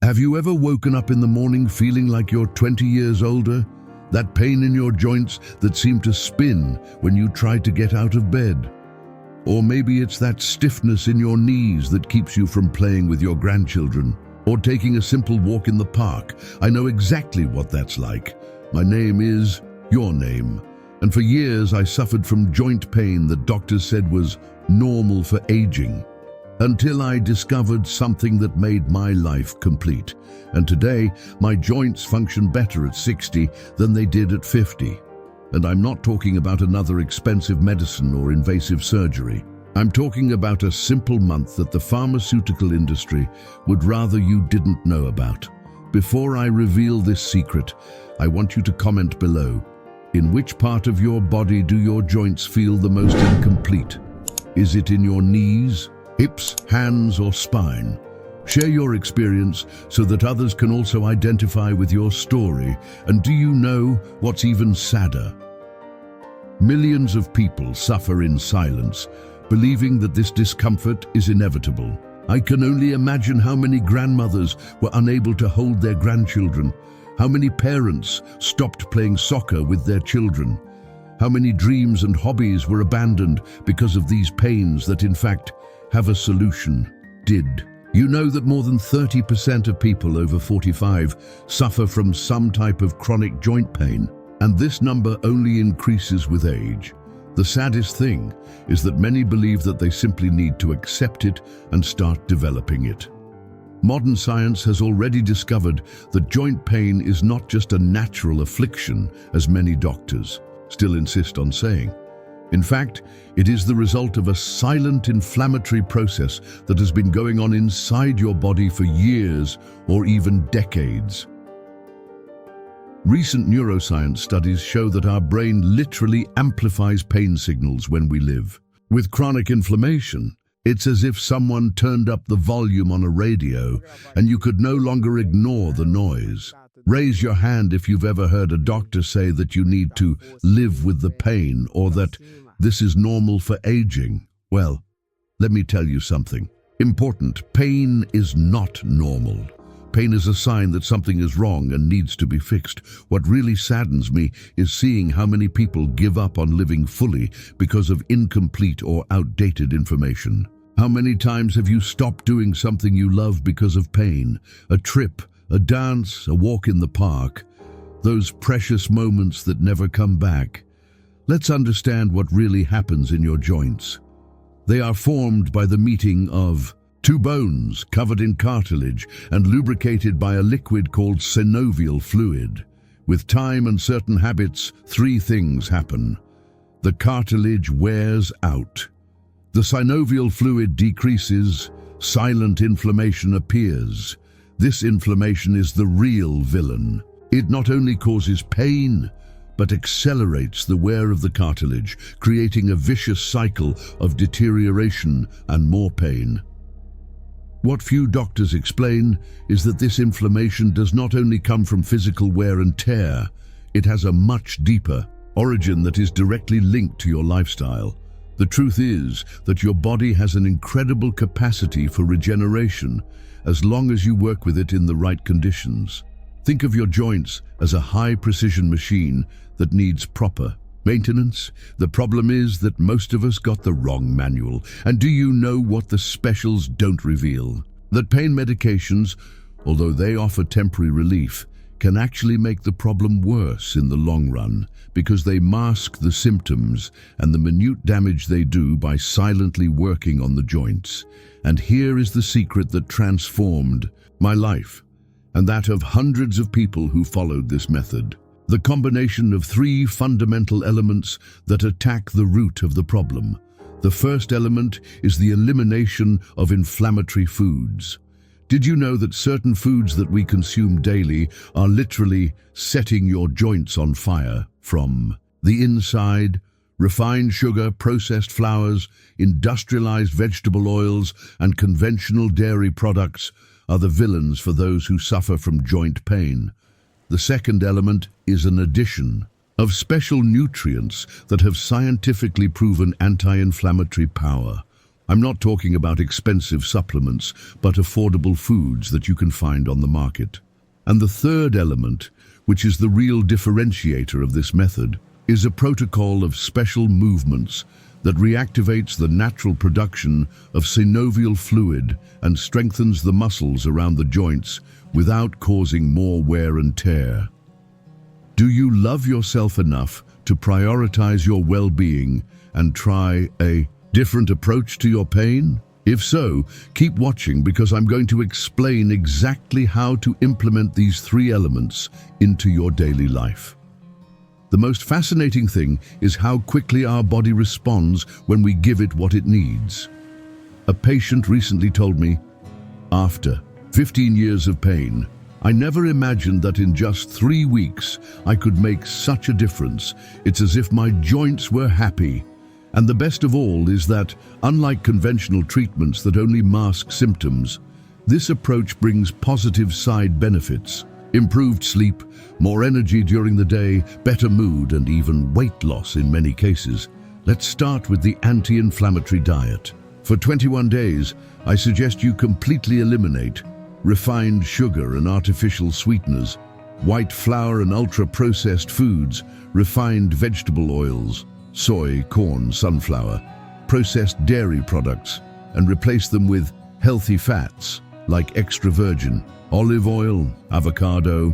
Have you ever woken up in the morning feeling like you're 20 years older? That pain in your joints that seemed to spin when you tried to get out of bed? Or maybe it's that stiffness in your knees that keeps you from playing with your grandchildren or taking a simple walk in the park. I know exactly what that's like. My name is your name. And for years I suffered from joint pain that doctors said was normal for aging. Until I discovered something that made my life complete. And today, my joints function better at 60 than they did at 50. And I'm not talking about another expensive medicine or invasive surgery. I'm talking about a simple month that the pharmaceutical industry would rather you didn't know about. Before I reveal this secret, I want you to comment below. In which part of your body do your joints feel the most incomplete? Is it in your knees, hips, hands, or spine? Share your experience so that others can also identify with your story. And do you know what's even sadder? Millions of people suffer in silence, believing that this discomfort is inevitable. I can only imagine how many grandmothers were unable to hold their grandchildren, how many parents stopped playing soccer with their children, how many dreams and hobbies were abandoned because of these pains that in fact have a solution. Did you know that more than 30% of people over 45 suffer from some type of chronic joint pain? And this number only increases with age. The saddest thing is that many believe that they simply need to accept it and start developing it. Modern science has already discovered that joint pain is not just a natural affliction, as many doctors still insist on saying. In fact, it is the result of a silent inflammatory process that has been going on inside your body for years or even decades. Recent neuroscience studies show that our brain literally amplifies pain signals when we live. With chronic inflammation, it's as if someone turned up the volume on a radio and you could no longer ignore the noise. Raise your hand if you've ever heard a doctor say that you need to live with the pain or that this is normal for aging. Well, let me tell you something important. Pain is not normal. Pain is a sign that something is wrong and needs to be fixed. What really saddens me is seeing how many people give up on living fully because of incomplete or outdated information. How many times have you stopped doing something you love because of pain? A trip, a dance, a walk in the park. Those precious moments that never come back. Let's understand what really happens in your joints. They are formed by the meeting of two bones covered in cartilage and lubricated by a liquid called synovial fluid. With time and certain habits, three things happen. The cartilage wears out. The synovial fluid decreases. Silent inflammation appears. This inflammation is the real villain. It not only causes pain, but accelerates the wear of the cartilage, creating a vicious cycle of deterioration and more pain. What few doctors explain is that this inflammation does not only come from physical wear and tear, it has a much deeper origin that is directly linked to your lifestyle. The truth is that your body has an incredible capacity for regeneration as long as you work with it in the right conditions. Think of your joints as a high-precision machine that needs proper maintenance. The problem is that most of us got the wrong manual. And do you know what the specials don't reveal? That pain medications, although they offer temporary relief, can actually make the problem worse in the long run because they mask the symptoms and the minute damage they do by silently working on the joints. And here is the secret that transformed my life and that of hundreds of people who followed this method. The combination of three fundamental elements that attack the root of the problem. The first element is the elimination of inflammatory foods. Did you know that certain foods that we consume daily are literally setting your joints on fire from the inside? Refined sugar, processed flours, industrialized vegetable oils, and conventional dairy products are the villains for those who suffer from joint pain. The second element is an addition of special nutrients that have scientifically proven anti-inflammatory power. I'm not talking about expensive supplements, but affordable foods that you can find on the market. And the third element, which is the real differentiator of this method, is a protocol of special movements that reactivates the natural production of synovial fluid and strengthens the muscles around the joints without causing more wear and tear. Do you love yourself enough to prioritize your well-being and try a different approach to your pain? If so, keep watching because I'm going to explain exactly how to implement these three elements into your daily life. The most fascinating thing is how quickly our body responds when we give it what it needs. A patient recently told me, after 15 years of pain, I never imagined that in just 3 weeks I could make such a difference. It's as if my joints were happy. And the best of all is that, unlike conventional treatments that only mask symptoms, this approach brings positive side benefits. Improved sleep, more energy during the day, better mood, and even weight loss in many cases. Let's start with the anti-inflammatory diet. For 21 days, I suggest you completely eliminate refined sugar and artificial sweeteners, white flour and ultra-processed foods, refined vegetable oils, soy, corn, sunflower, processed dairy products, and replace them with healthy fats like extra virgin, olive oil, avocado,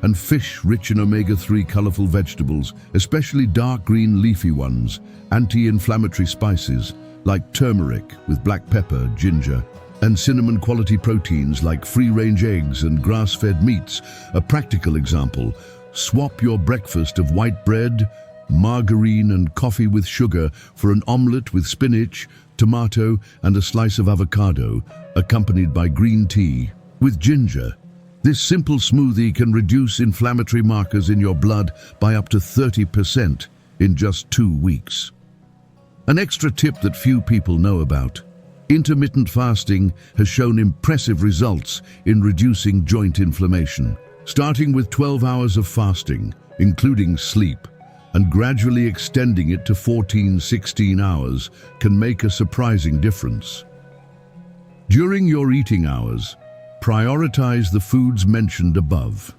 and fish rich in omega-3 colorful vegetables, especially dark green leafy ones, anti-inflammatory spices like turmeric with black pepper, ginger, and cinnamon quality proteins like free-range eggs and grass-fed meats. A practical example, swap your breakfast of white bread, margarine and coffee with sugar for an omelette with spinach, tomato, and a slice of avocado, accompanied by green tea with ginger. This simple smoothie can reduce inflammatory markers in your blood by up to 30% in just 2 weeks. An extra tip that few people know about: intermittent fasting has shown impressive results in reducing joint inflammation. Starting with 12 hours of fasting, including sleep, and gradually extending it to 14-16 hours can make a surprising difference. During your eating hours, prioritize the foods mentioned above.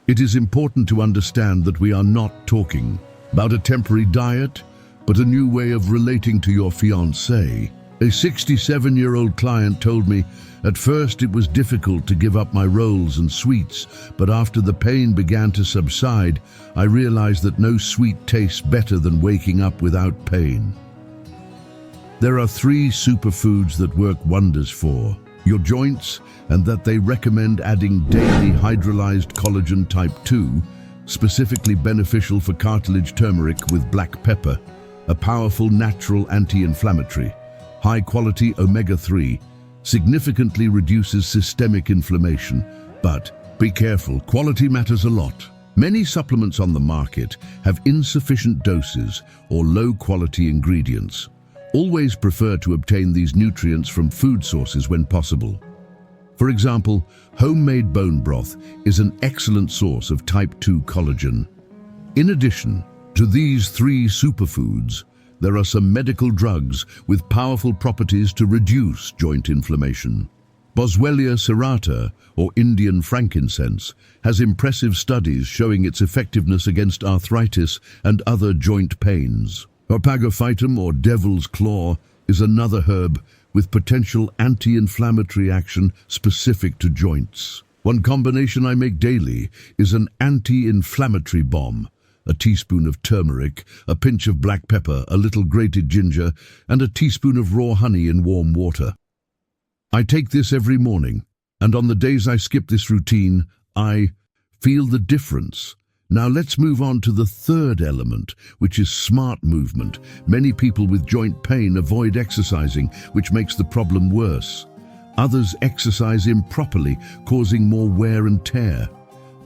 It is important to understand that we are not talking about a temporary diet, but a new way of relating to your fiancé. A 67-year-old client told me, at first it was difficult to give up my rolls and sweets, but after the pain began to subside, I realized that no sweet tastes better than waking up without pain. There are 3 superfoods that work wonders for your joints, and that they recommend adding daily: hydrolyzed collagen type 2, specifically beneficial for cartilage; turmeric with black pepper, a powerful natural anti-inflammatory; high-quality omega-3, significantly reduces systemic inflammation. But be careful, quality matters a lot. Many supplements on the market have insufficient doses or low-quality ingredients. Always prefer to obtain these nutrients from food sources when possible. For example, homemade bone broth is an excellent source of type 2 collagen. In addition to these 3 superfoods, there are some medical drugs with powerful properties to reduce joint inflammation. Boswellia serrata, or Indian frankincense, has impressive studies showing its effectiveness against arthritis and other joint pains. Opagophytum, or devil's claw, is another herb with potential anti-inflammatory action specific to joints. One combination I make daily is an anti-inflammatory bomb: a teaspoon of turmeric, a pinch of black pepper, a little grated ginger, and a teaspoon of raw honey in warm water. I take this every morning, and on the days I skip this routine, I feel the difference. Now let's move on to the third element, which is smart movement. Many people with joint pain avoid exercising, which makes the problem worse. Others exercise improperly, causing more wear and tear.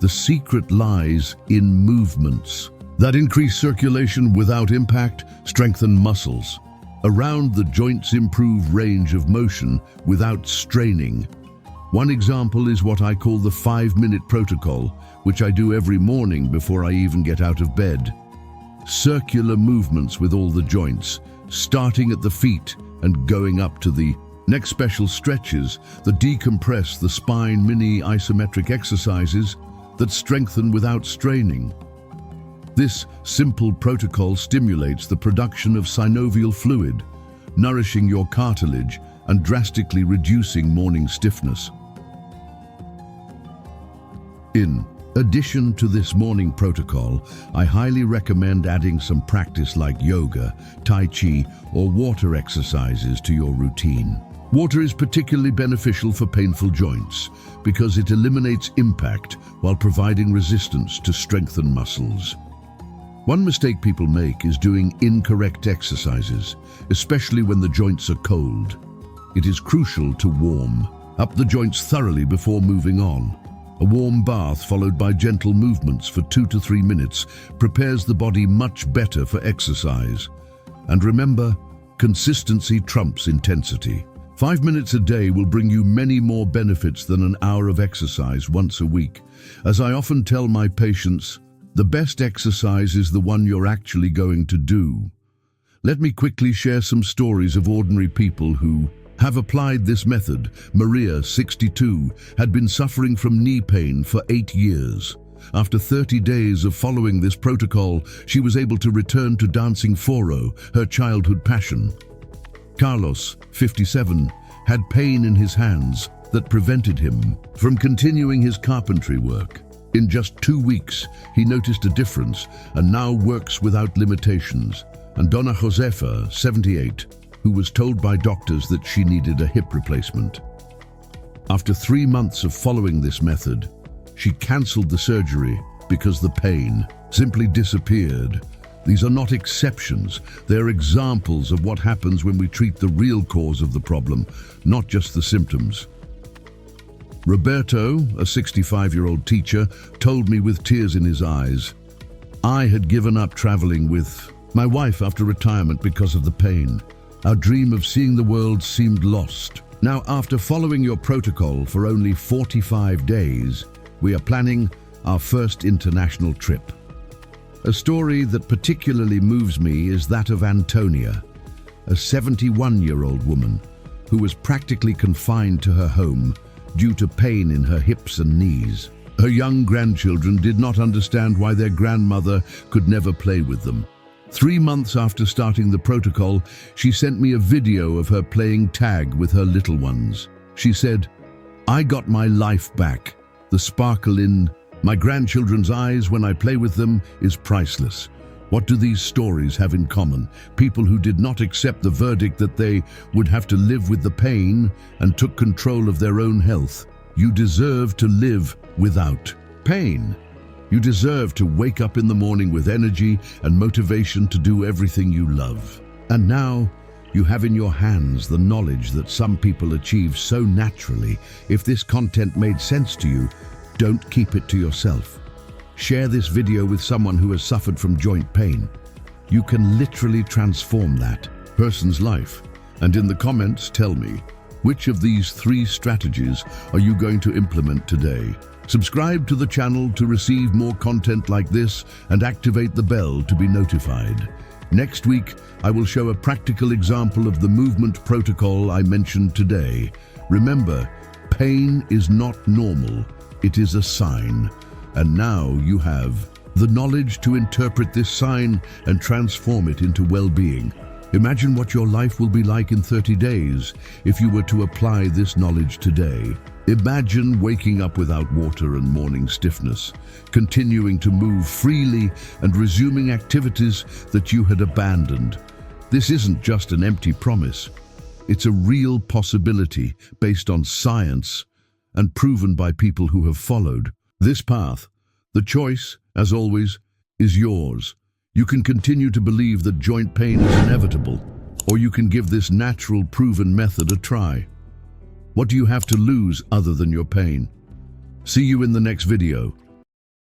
The secret lies in movements that increase circulation without impact, strengthen muscles around the joints, improve range of motion without straining. One example is what I call the 5-minute protocol, which I do every morning before I even get out of bed. Circular movements with all the joints, starting at the feet, and going up to the next special stretches that decompress the spine, mini isometric exercises that strengthen without straining. This simple protocol stimulates the production of synovial fluid, nourishing your cartilage and drastically reducing morning stiffness. In addition to this morning protocol, I highly recommend adding some practice like yoga, tai chi, or water exercises to your routine. Water is particularly beneficial for painful joints because it eliminates impact while providing resistance to strengthen muscles. One mistake people make is doing incorrect exercises, especially when the joints are cold. It is crucial to warm up the joints thoroughly before moving on. A warm bath followed by gentle movements for 2 to 3 minutes prepares the body much better for exercise. And remember, consistency trumps intensity. 5 minutes a day will bring you many more benefits than an hour of exercise once a week. As I often tell my patients, the best exercise is the one you're actually going to do. Let me quickly share some stories of ordinary people who have applied this method. Maria, 62, had been suffering from knee pain for 8 years. After 30 days of following this protocol, she was able to return to dancing foro, her childhood passion. Carlos, 57, had pain in his hands that prevented him from continuing his carpentry work. In just 2 weeks, he noticed a difference and now works without limitations. And Donna Josefa, 78, who was told by doctors that she needed a hip replacement. After 3 months of following this method, she cancelled the surgery because the pain simply disappeared. These are not exceptions, they're examples of what happens when we treat the real cause of the problem, not just the symptoms. Roberto, a 65-year-old teacher, told me with tears in his eyes, "I had given up traveling with my wife after retirement because of the pain. Our dream of seeing the world seemed lost. Now, after following your protocol for only 45 days, we are planning our first international trip." A story that particularly moves me is that of Antonia, a 71-year-old woman who was practically confined to her home due to pain in her hips and knees. Her young grandchildren did not understand why their grandmother could never play with them. 3 months after starting the protocol, she sent me a video of her playing tag with her little ones. She said, "I got my life back. The sparkle in my grandchildren's eyes when I play with them is priceless." What do these stories have in common? People who did not accept the verdict that they would have to live with the pain and took control of their own health. You deserve to live without pain. You deserve to wake up in the morning with energy and motivation to do everything you love. And now, you have in your hands the knowledge that some people achieve so naturally. If this content made sense to you, don't keep it to yourself. Share this video with someone who has suffered from joint pain. You can literally transform that person's life. And in the comments, tell me, which of these 3 strategies are you going to implement today? Subscribe to the channel to receive more content like this and activate the bell to be notified. Next week, I will show a practical example of the movement protocol I mentioned today. Remember, pain is not normal, it is a sign. And now you have the knowledge to interpret this sign and transform it into well-being. Imagine what your life will be like in 30 days if you were to apply this knowledge today. Imagine waking up without water and morning stiffness, continuing to move freely and resuming activities that you had abandoned. This isn't just an empty promise. It's a real possibility based on science and proven by people who have followed this path. The choice, as always, is yours. You can continue to believe that joint pain is inevitable, or you can give this natural, proven method a try. What do you have to lose other than your pain? See you in the next video.